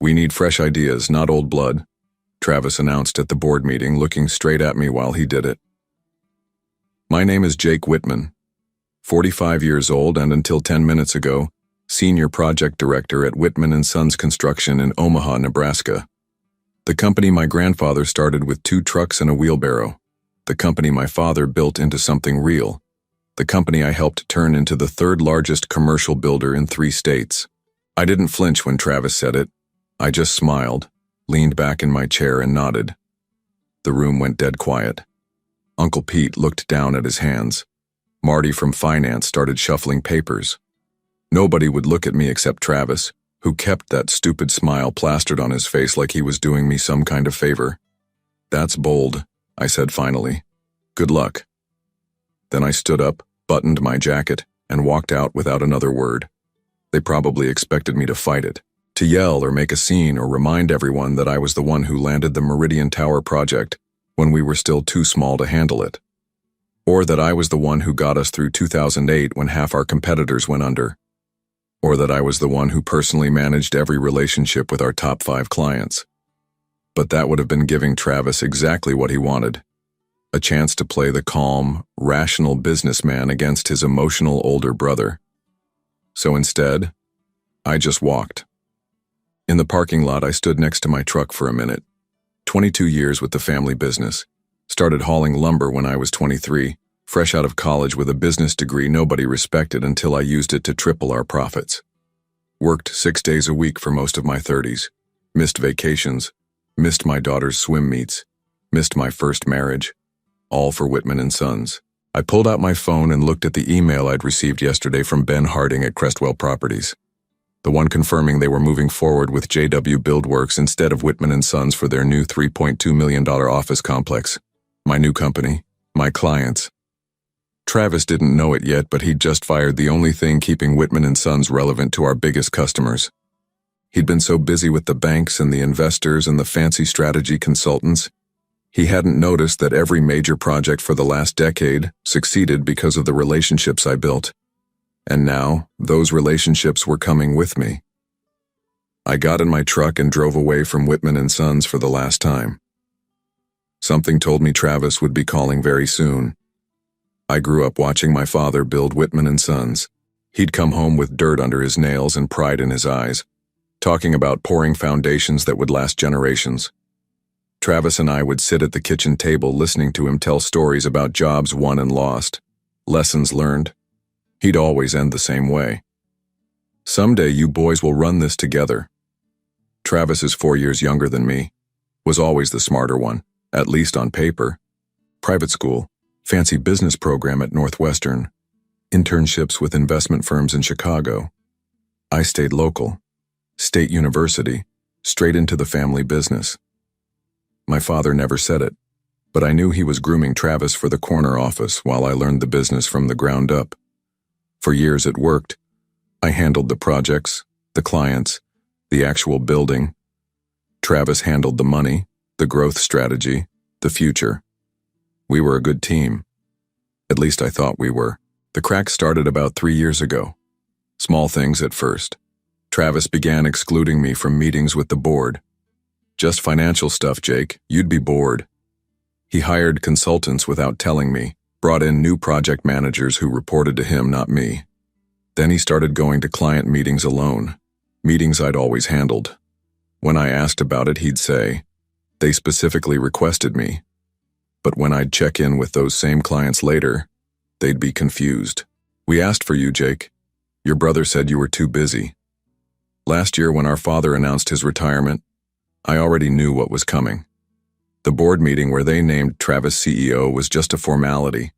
We need fresh ideas, not old blood, Travis announced at the board meeting, looking straight at me while he did it. My name is Jake Whitman, 45 years old and until 10 minutes ago, Senior Project Director at Whitman & Sons Construction in Omaha, Nebraska. The company my grandfather started with 2 trucks and a wheelbarrow. The company my father built into something real. The company I helped turn into the 3rd largest commercial builder in 3 states. I didn't flinch when Travis said it. I just smiled, leaned back in my chair and nodded. The room went dead quiet. Uncle Pete looked down at his hands. Marty from finance started shuffling papers. Nobody would look at me except Travis, who kept that stupid smile plastered on his face like he was doing me some kind of favor. "That's bold," I said finally. "Good luck." Then I stood up, buttoned my jacket, and walked out without another word. They probably expected me to fight it, to yell or make a scene or remind everyone that I was the one who landed the Meridian Tower project when we were still too small to handle it. Or that I was the one who got us through 2008 when half our competitors went under. Or that I was the one who personally managed every relationship with our top 5 clients. But that would have been giving Travis exactly what he wanted. A chance to play the calm, rational businessman against his emotional older brother. So instead, I just walked. In the parking lot, I stood next to my truck for a minute. 22 years with the family business. Started hauling lumber when I was 23, fresh out of college with a business degree nobody respected until I used it to triple our profits. Worked 6 days a week for most of my 30s. Missed vacations. Missed my daughter's swim meets. Missed my first marriage. All for Whitman & Sons. I pulled out my phone and looked at the email I'd received yesterday from Ben Harding at Crestwell Properties. The one confirming they were moving forward with JW Buildworks instead of Whitman & Sons for their new $3.2 million office complex. My new company. My clients. Travis didn't know it yet, but he'd just fired the only thing keeping Whitman & Sons relevant to our biggest customers. He'd been so busy with the banks and the investors and the fancy strategy consultants, he hadn't noticed that every major project for the last decade succeeded because of the relationships I built. And now, those relationships were coming with me. I got in my truck and drove away from Whitman & Sons for the last time. Something told me Travis would be calling very soon. I grew up watching my father build Whitman & Sons. He'd come home with dirt under his nails and pride in his eyes, talking about pouring foundations that would last generations. Travis and I would sit at the kitchen table listening to him tell stories about jobs won and lost, lessons learned. He'd always end the same way. "Someday you boys will run this together." Travis is 4 years younger than me, was always the smarter one, at least on paper. Private school, fancy business program at Northwestern, internships with investment firms in Chicago. I stayed local, State University, straight into the family business. My father never said it, but I knew he was grooming Travis for the corner office while I learned the business from the ground up. For years it worked. I handled the projects, the clients, the actual building. Travis handled the money, the growth strategy, the future. We were a good team. At least I thought we were. The crack started about 3 years ago. Small things at first. Travis began excluding me from meetings with the board. "Just financial stuff, Jake. You'd be bored." He hired consultants without telling me, brought in new project managers who reported to him, not me. Then he started going to client meetings alone, meetings I'd always handled. When I asked about it, he'd say, "They specifically requested me." But when I'd check in with those same clients later, they'd be confused. "We asked for you, Jake. Your brother said you were too busy." Last year, when our father announced his retirement, I already knew what was coming. The board meeting where they named Travis CEO was just a formality.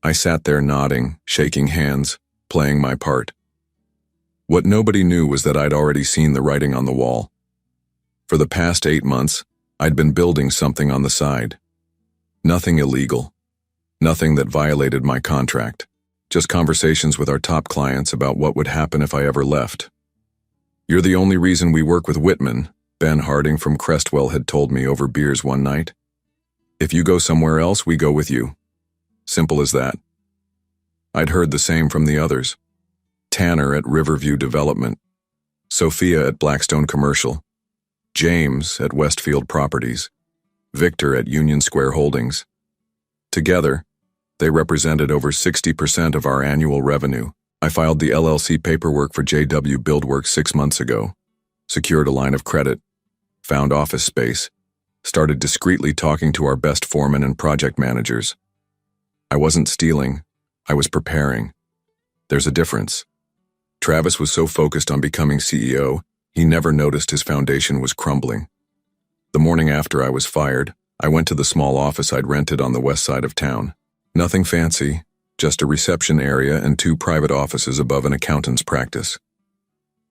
I sat there nodding, shaking hands, playing my part. What nobody knew was that I'd already seen the writing on the wall. For the past 8 months, I'd been building something on the side. Nothing illegal. Nothing that violated my contract. Just conversations with our top clients about what would happen if I ever left. "You're the only reason we work with Whitman," Ben Harding from Crestwell had told me over beers one night. "If you go somewhere else, we go with you. Simple as that." I'd heard the same from the others. Tanner at Riverview Development, Sophia at Blackstone Commercial, James at Westfield Properties, Victor at Union Square Holdings. Together, they represented over 60% of our annual revenue. I filed the LLC paperwork for JW Buildworks 6 months ago, secured a line of credit, found office space, started discreetly talking to our best foremen and project managers. I wasn't stealing, I was preparing. There's a difference. Travis was so focused on becoming CEO, he never noticed his foundation was crumbling. The morning after I was fired, I went to the small office I'd rented on the west side of town. Nothing fancy, just a reception area and 2 private offices above an accountant's practice.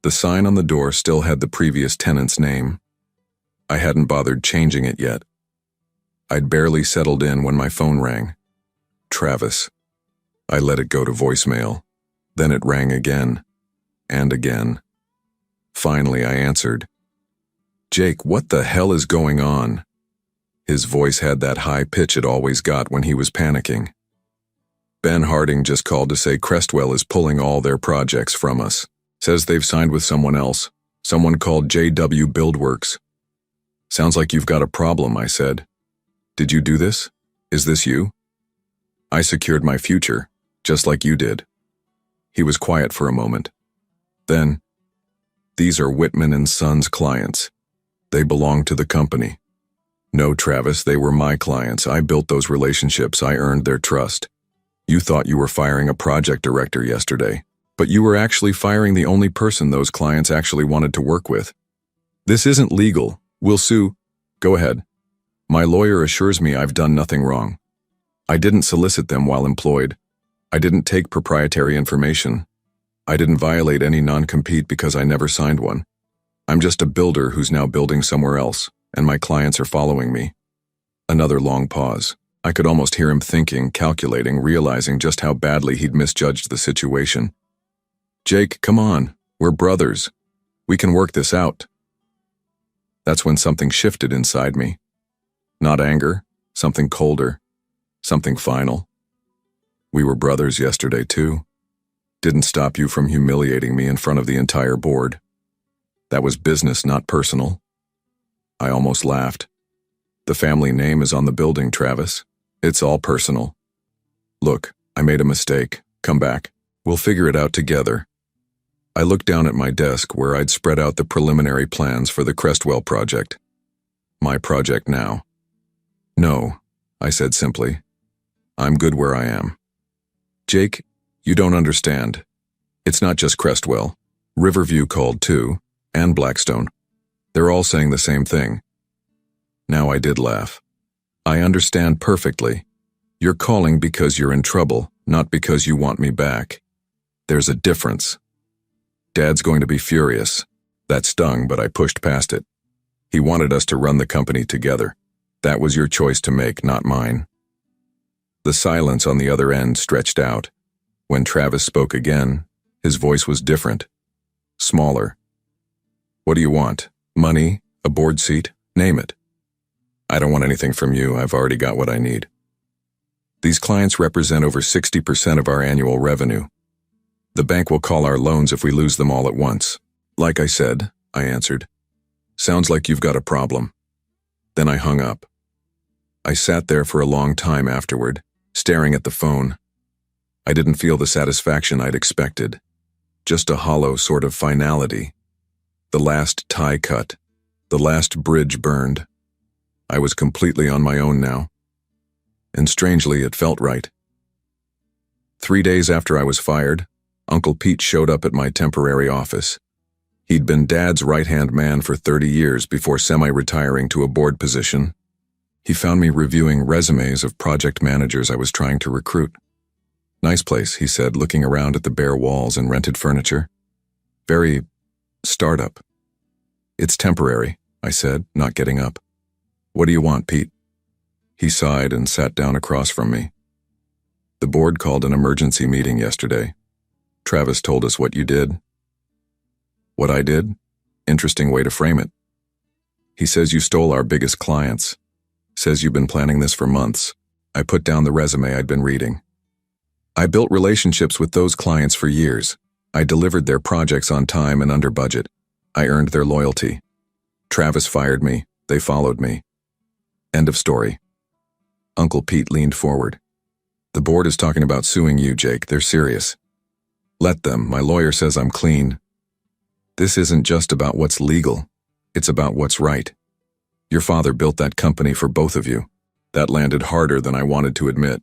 The sign on the door still had the previous tenant's name. I hadn't bothered changing it yet. I'd barely settled in when my phone rang. Travis. I let it go to voicemail. Then it rang again. And again. Finally, I answered. "Jake, what the hell is going on?" His voice had that high pitch it always got when he was panicking. "Ben Harding just called to say Crestwell is pulling all their projects from us. Says they've signed with someone else, someone called JW Buildworks." "Sounds like you've got a problem," I said. "Did you do this? Is this you?" "I secured my future, just like you did." He was quiet for a moment. Then, "These are Whitman and Sons clients. They belong to the company." "No, Travis, they were my clients. I built those relationships. I earned their trust. You thought you were firing a project director yesterday, but you were actually firing the only person those clients actually wanted to work with. This isn't legal. We'll sue." "Go ahead. My lawyer assures me I've done nothing wrong. I didn't solicit them while employed. I didn't take proprietary information. I didn't violate any non-compete because I never signed one. I'm just a builder who's now building somewhere else, and my clients are following me." Another long pause. I could almost hear him thinking, calculating, realizing just how badly he'd misjudged the situation. "Jake, come on. We're brothers. We can work this out." That's when something shifted inside me. Not anger, something colder, something final. "We were brothers yesterday, too. Didn't stop you from humiliating me in front of the entire board. That was business, not personal." I almost laughed. "The family name is on the building, Travis. It's all personal. Look, I made a mistake. Come back. We'll figure it out together." I looked down at my desk where I'd spread out the preliminary plans for the Crestwell project. My project now. "No," I said simply. "I'm good where I am." "Jake, you don't understand. It's not just Crestwell. Riverview called too, and Blackstone. They're all saying the same thing." Now I did laugh. "I understand perfectly. You're calling because you're in trouble, not because you want me back. There's a difference. Dad's going to be furious." That stung, but I pushed past it. He wanted us to run the company together. That was your choice to make, not mine. The silence on the other end stretched out. When Travis spoke again, his voice was different. Smaller. "What do you want? Money? A board seat? Name it." "I don't want anything from you. I've already got what I need." "These clients represent over 60% of our annual revenue. The bank will call our loans if we lose them all at once." "Like I said," I answered. "Sounds like you've got a problem." Then I hung up. I sat there for a long time afterward, staring at the phone. I didn't feel the satisfaction I'd expected. Just a hollow sort of finality. The last tie cut. The last bridge burned. I was completely on my own now. And strangely, it felt right. 3 days after I was fired, Uncle Pete showed up at my temporary office. He'd been Dad's right-hand man for 30 years before semi-retiring to a board position. He found me reviewing resumes of project managers I was trying to recruit. "Nice place," he said, looking around at the bare walls and rented furniture. "Very startup." "It's temporary," I said, not getting up. "What do you want, Pete?" He sighed and sat down across from me. "The board called an emergency meeting yesterday. Travis told us what you did." "What I did? Interesting way to frame it." "He says you stole our biggest clients. Says you've been planning this for months." I put down the resume I'd been reading. "I built relationships with those clients for years. I delivered their projects on time and under budget. I earned their loyalty." Travis fired me. They followed me. End of story. Uncle Pete leaned forward. The board is talking about suing you, Jake. They're serious. Let them. My lawyer says I'm clean. This isn't just about what's legal. It's about what's right. Your father built that company for both of you. That landed harder than I wanted to admit.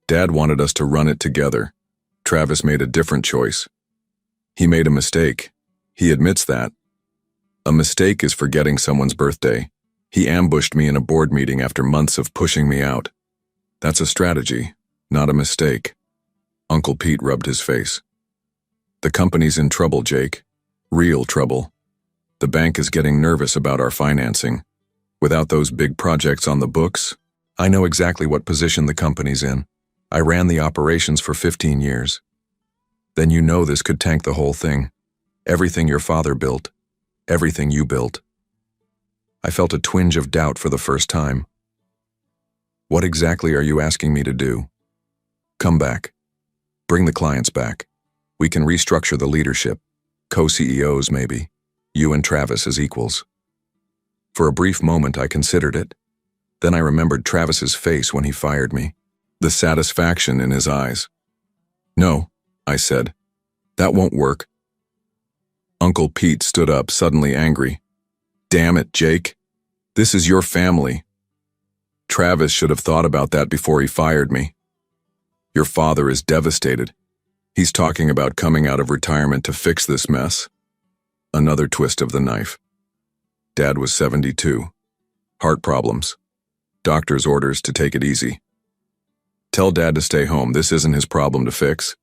Dad wanted us to run it together. Travis made a different choice. He made a mistake. He admits that. A mistake is forgetting someone's birthday. He ambushed me in a board meeting after months of pushing me out. That's a strategy, not a mistake. Uncle Pete rubbed his face. The company's in trouble, Jake. Real trouble. The bank is getting nervous about our financing. Without those big projects on the books, I know exactly what position the company's in. I ran the operations for 15 years. Then you know this could tank the whole thing. Everything your father built. Everything you built. I felt a twinge of doubt for the first time. What exactly are you asking me to do? Come back. Bring the clients back. We can restructure the leadership. Co-CEOs, maybe. You and Travis as equals. For a brief moment, I considered it. Then I remembered Travis's face when he fired me. The satisfaction in his eyes. No, I said. That won't work. Uncle Pete stood up, suddenly angry. Damn it, Jake. This is your family. Travis should have thought about that before he fired me. Your father is devastated. He's talking about coming out of retirement to fix this mess. Another twist of the knife. Dad was 72. Heart problems. Doctor's orders to take it easy. Tell Dad to stay home. This isn't his problem to fix.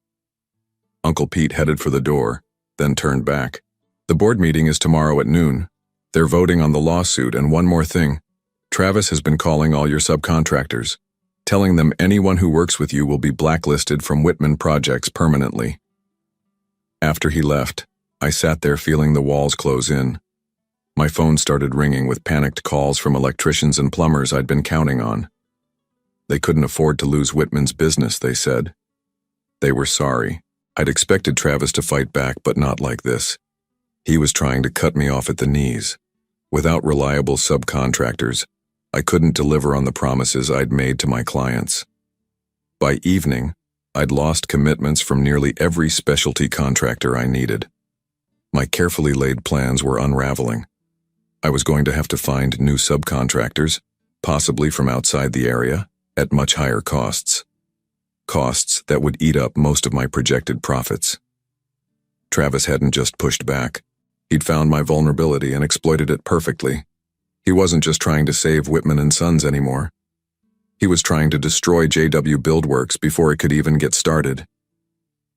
Uncle Pete headed for the door, then turned back. The board meeting is tomorrow at noon. They're voting on the lawsuit, and one more thing. Travis has been calling all your subcontractors, telling them anyone who works with you will be blacklisted from Whitman projects permanently. After he left, I sat there feeling the walls close in. My phone started ringing with panicked calls from electricians and plumbers I'd been counting on. They couldn't afford to lose Whitman's business, they said. They were sorry. I'd expected Travis to fight back, but not like this. He was trying to cut me off at the knees. Without reliable subcontractors, I couldn't deliver on the promises I'd made to my clients. By evening, I'd lost commitments from nearly every specialty contractor I needed. My carefully laid plans were unraveling. I was going to have to find new subcontractors, possibly from outside the area, at much higher costs. Costs that would eat up most of my projected profits. Travis hadn't just pushed back. He'd found my vulnerability and exploited it perfectly. He wasn't just trying to save Whitman and Sons anymore. He was trying to destroy JW Buildworks before it could even get started.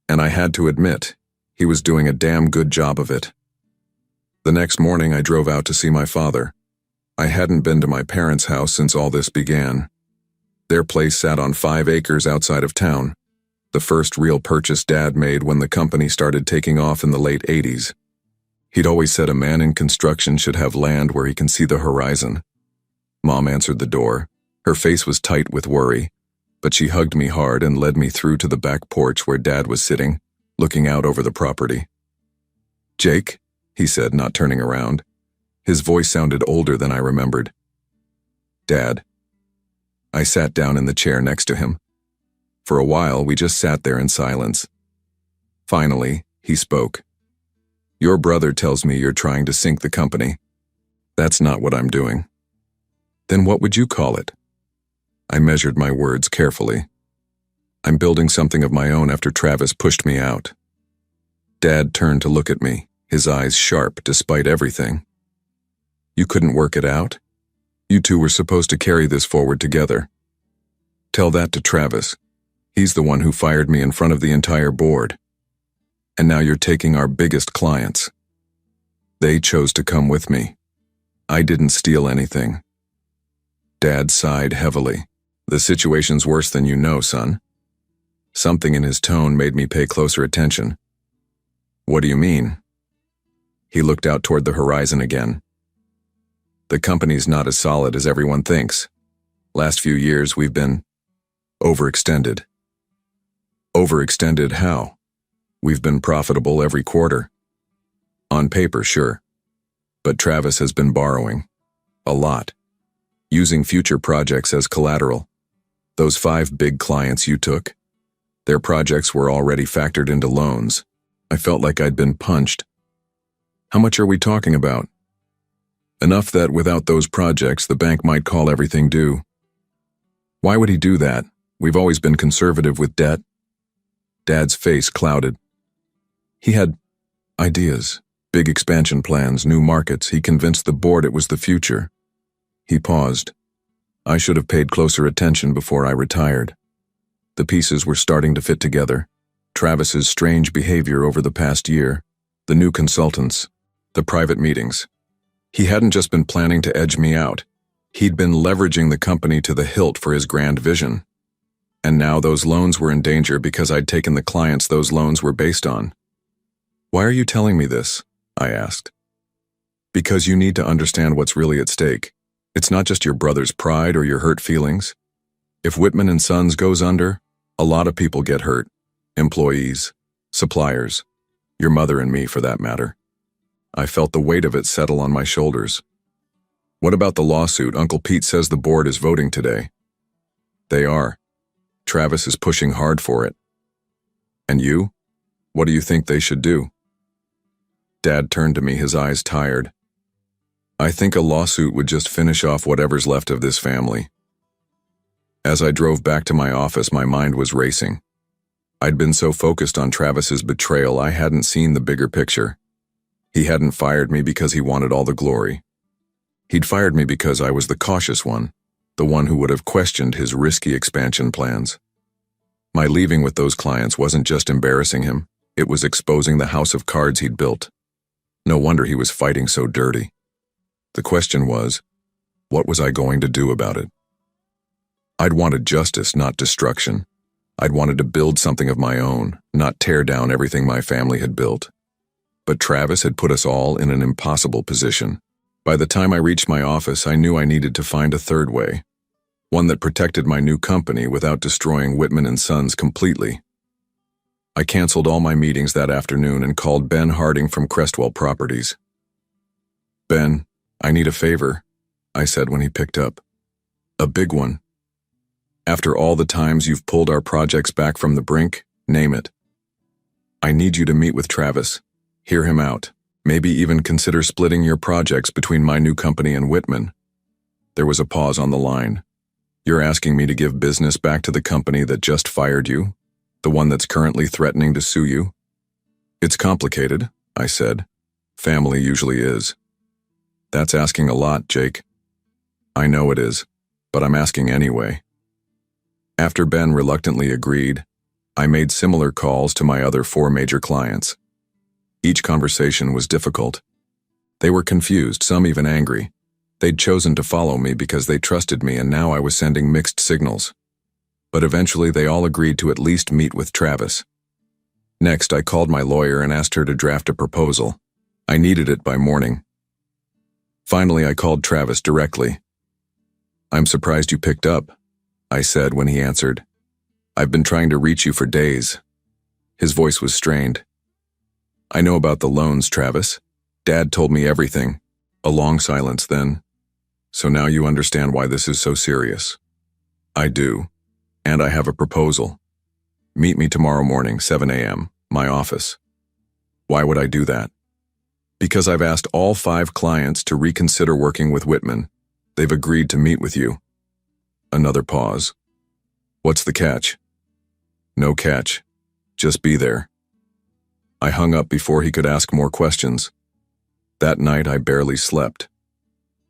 And I had to admit, he was doing a damn good job of it. The next morning I drove out to see my father. I hadn't been to my parents' house since all this began. Their place sat on 5 acres outside of town, the first real purchase Dad made when the company started taking off in the late 80s. He'd always said a man in construction should have land where he can see the horizon. Mom answered the door. Her face was tight with worry, but she hugged me hard and led me through to the back porch where Dad was sitting, looking out over the property. Jake, he said, not turning around. His voice sounded older than I remembered. Dad. I sat down in the chair next to him. For a while, we just sat there in silence. Finally, he spoke. Your brother tells me you're trying to sink the company. That's not what I'm doing. Then what would you call it? I measured my words carefully. I'm building something of my own after Travis pushed me out. Dad turned to look at me, his eyes sharp despite everything. You couldn't work it out? You two were supposed to carry this forward together. Tell that to Travis. He's the one who fired me in front of the entire board. And now you're taking our biggest clients. They chose to come with me. I didn't steal anything. Dad sighed heavily. The situation's worse than you know, son. Something in his tone made me pay closer attention. What do you mean? He looked out toward the horizon again. The company's not as solid as everyone thinks. Last few years we've been overextended. Overextended how? We've been profitable every quarter. On paper, sure. But Travis has been borrowing. A lot. Using future projects as collateral. Those 5 big clients you took? Their projects were already factored into loans. I felt like I'd been punched. How much are we talking about? Enough that without those projects, the bank might call everything due. Why would he do that? We've always been conservative with debt. Dad's face clouded. He had ideas, big expansion plans, new markets. He convinced the board it was the future. He paused. I should have paid closer attention before I retired. The pieces were starting to fit together. Travis's strange behavior over the past year, the new consultants, the private meetings. He hadn't just been planning to edge me out. He'd been leveraging the company to the hilt for his grand vision. And now those loans were in danger because I'd taken the clients those loans were based on. Why are you telling me this? I asked. Because you need to understand what's really at stake. It's not just your brother's pride or your hurt feelings. If Whitman & Sons goes under, a lot of people get hurt. Employees, suppliers, your mother and me for that matter. I felt the weight of it settle on my shoulders. What about the lawsuit? Uncle Pete says the board is voting today. They are. Travis is pushing hard for it. And you? What do you think they should do? Dad turned to me, his eyes tired. I think a lawsuit would just finish off whatever's left of this family. As I drove back to my office, my mind was racing. I'd been so focused on Travis's betrayal, I hadn't seen the bigger picture. He hadn't fired me because he wanted all the glory. He'd fired me because I was the cautious one, the one who would have questioned his risky expansion plans. My leaving with those clients wasn't just embarrassing him, it was exposing the house of cards he'd built. No wonder he was fighting so dirty. The question was, what was I going to do about it? I'd wanted justice, not destruction. I'd wanted to build something of my own, not tear down everything my family had built. But Travis had put us all in an impossible position. By the time I reached my office, I knew I needed to find a third way, one that protected my new company without destroying Whitman & Sons completely. I canceled all my meetings that afternoon and called Ben Harding from Crestwell Properties. Ben, I need a favor, I said when he picked up. A big one. After all the times you've pulled our projects back from the brink, name it. I need you to meet with Travis, hear him out, maybe even consider splitting your projects between my new company and Whitman. There was a pause on the line. You're asking me to give business back to the company that just fired you? The one that's currently threatening to sue you? It's complicated, I said. Family usually is. That's asking a lot, Jake. I know it is, but I'm asking anyway. After Ben reluctantly agreed, I made similar calls to my other 4 major clients. Each conversation was difficult. They were confused, some even angry. They'd chosen to follow me because they trusted me, and now I was sending mixed signals. But eventually they all agreed to at least meet with Travis. Next, I called my lawyer and asked her to draft a proposal. I needed it by morning. Finally, I called Travis directly. I'm surprised you picked up, I said when he answered. I've been trying to reach you for days. His voice was strained. I know about the loans, Travis. Dad told me everything. A long silence then. So now you understand why this is so serious. I do. And I have a proposal. Meet me tomorrow morning, 7 a.m., my office. Why would I do that? Because I've asked all 5 clients to reconsider working with Whitman. They've agreed to meet with you. Another pause. What's the catch? No catch. Just be there. I hung up before he could ask more questions. That night I barely slept.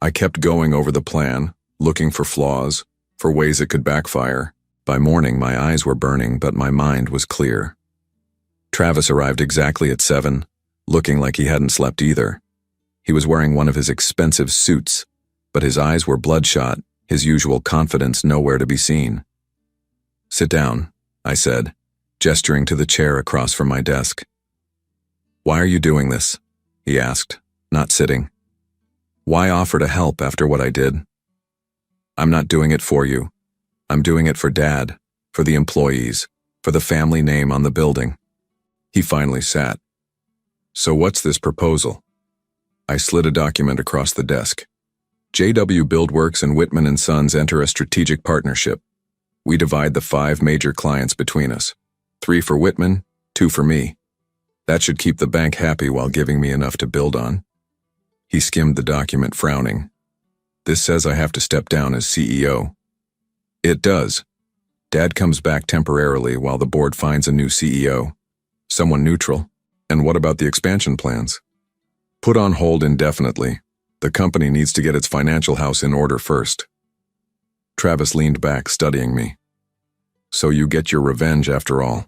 I kept going over the plan, looking for flaws, for ways it could backfire. By morning my eyes were burning, but my mind was clear. Travis arrived exactly at 7, looking like he hadn't slept either. He was wearing one of his expensive suits, but his eyes were bloodshot, his usual confidence nowhere to be seen. Sit down, I said, gesturing to the chair across from my desk. Why are you doing this? He asked, not sitting. Why offer to help after what I did? I'm not doing it for you. I'm doing it for Dad, for the employees, for the family name on the building. He finally sat. So what's this proposal? I slid a document across the desk. JW Buildworks and Whitman & Sons enter a strategic partnership. We divide the 5 major clients between us. 3 for Whitman, 2 for me. That should keep the bank happy while giving me enough to build on. He skimmed the document, frowning. This says I have to step down as CEO. It does. Dad comes back temporarily while the board finds a new CEO. Someone neutral. And what about the expansion plans? Put on hold indefinitely. The company needs to get its financial house in order first. Travis leaned back, studying me. So you get your revenge after all.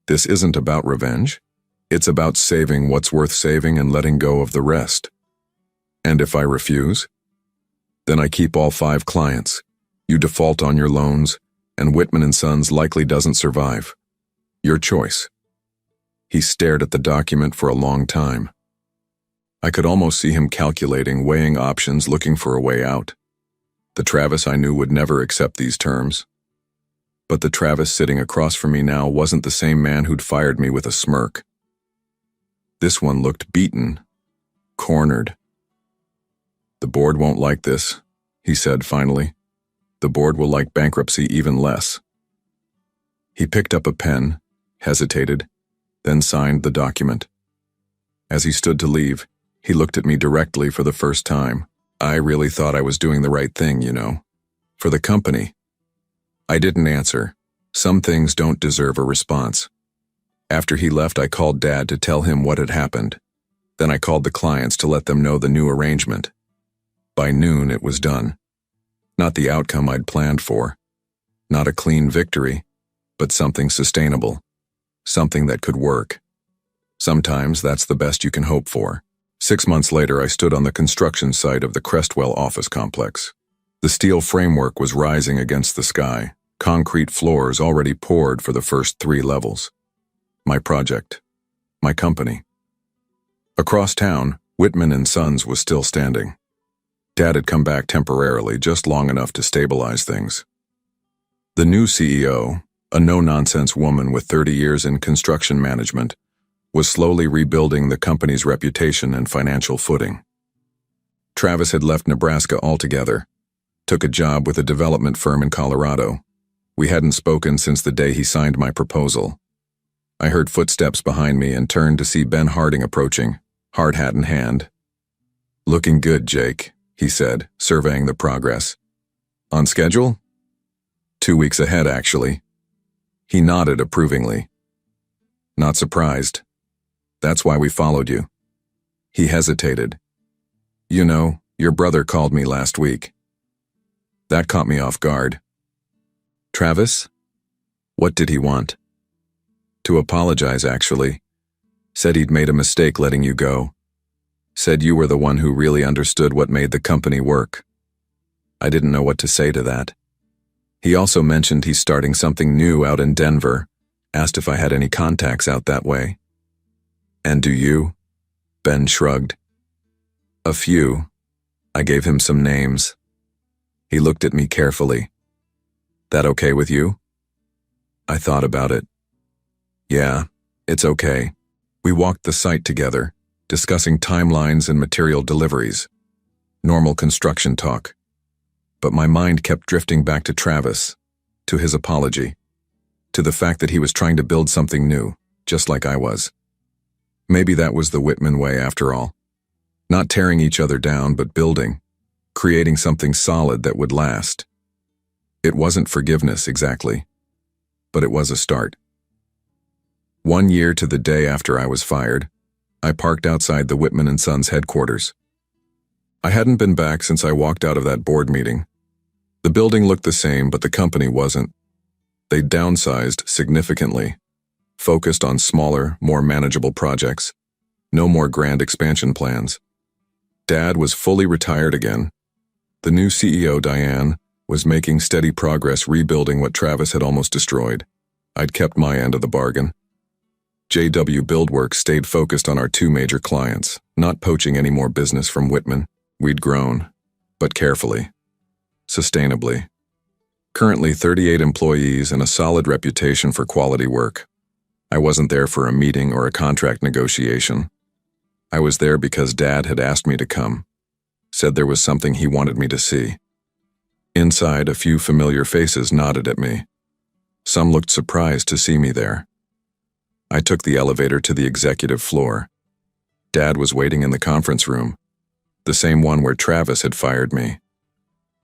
This isn't about revenge. It's about saving what's worth saving and letting go of the rest. And if I refuse? Then I keep all 5 clients. You default on your loans, and Whitman & Sons likely doesn't survive. Your choice. He stared at the document for a long time. I could almost see him calculating, weighing options, looking for a way out. The Travis I knew would never accept these terms. But the Travis sitting across from me now wasn't the same man who'd fired me with a smirk. This one looked beaten, cornered. The board won't like this, he said finally. The board will like bankruptcy even less. He picked up a pen, hesitated, then signed the document. As he stood to leave, he looked at me directly for the first time. I really thought I was doing the right thing, you know. For the company. I didn't answer. Some things don't deserve a response. After he left, I called Dad to tell him what had happened. Then I called the clients to let them know the new arrangement. By noon, it was done. Not the outcome I'd planned for. Not a clean victory, but something sustainable. Something that could work. Sometimes that's the best you can hope for. 6 months later, I stood on the construction site of the Crestwell office complex. The steel framework was rising against the sky, concrete floors already poured for the first 3 levels. My project. My company. Across town, Whitman & Sons was still standing. Dad had come back temporarily, just long enough to stabilize things. The new CEO, a no-nonsense woman with 30 years in construction management, was slowly rebuilding the company's reputation and financial footing. Travis had left Nebraska altogether, took a job with a development firm in Colorado. We hadn't spoken since the day he signed my proposal. I heard footsteps behind me and turned to see Ben Harding approaching, hard hat in hand. "Looking good, Jake," he said, surveying the progress. "On schedule?" 2 weeks ahead, actually. He nodded approvingly. "Not surprised. That's why we followed you." He hesitated. "You know, your brother called me last week." That caught me off guard. "Travis? What did he want?" "To apologize, actually. Said he'd made a mistake letting you go. Said you were the one who really understood what made the company work." I didn't know what to say to that. He also mentioned he's starting something new out in Denver, asked if I had any contacts out that way. "And do you?" Ben shrugged. "A few." I gave him some names. He looked at me carefully. "That okay with you?" I thought about it. "Yeah, it's okay." We walked the site together, discussing timelines and material deliveries. Normal construction talk. But my mind kept drifting back to Travis, to his apology, to the fact that he was trying to build something new, just like I was. Maybe that was the Whitman way after all. Not tearing each other down, but building, creating something solid that would last. It wasn't forgiveness exactly, but it was a start. 1 year to the day after I was fired, I parked outside the Whitman & Sons headquarters. I hadn't been back since I walked out of that board meeting. The building looked the same, but the company wasn't. They'd downsized significantly, focused on smaller, more manageable projects. No more grand expansion plans. Dad was fully retired again. The new CEO, Diane, was making steady progress rebuilding what Travis had almost destroyed. I'd kept my end of the bargain. JW Buildworks stayed focused on our 2 major clients, not poaching any more business from Whitman. We'd grown, but carefully, sustainably. Currently 38 employees and a solid reputation for quality work. I wasn't there for a meeting or a contract negotiation. I was there because Dad had asked me to come, said there was something he wanted me to see. Inside, a few familiar faces nodded at me. Some looked surprised to see me there. I took the elevator to the executive floor. Dad was waiting in the conference room, the same one where Travis had fired me.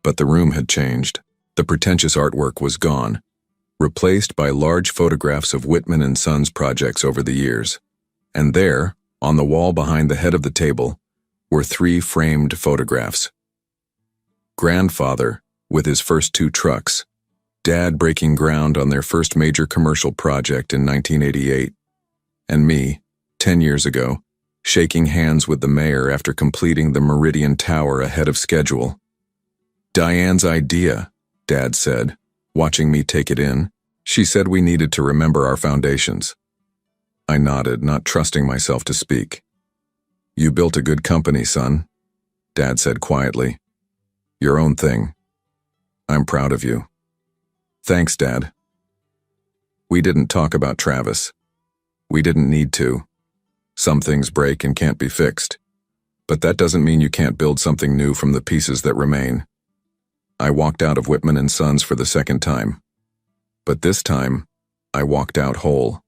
But the room had changed. The pretentious artwork was gone, replaced by large photographs of Whitman and Sons projects over the years. And there, on the wall behind the head of the table, were 3 framed photographs. Grandfather, with his first 2 trucks, Dad breaking ground on their first major commercial project in 1988, and me, 10 years ago, shaking hands with the mayor after completing the Meridian Tower ahead of schedule. Diane's idea, Dad said, watching me take it in. She said we needed to remember our foundations. I nodded, not trusting myself to speak. You built a good company, son, Dad said quietly. Your own thing. I'm proud of you. Thanks, Dad. We didn't talk about Travis. We didn't need to. Some things break and can't be fixed. But that doesn't mean you can't build something new from the pieces that remain. I walked out of Whitman and Sons for the second time. But this time, I walked out whole.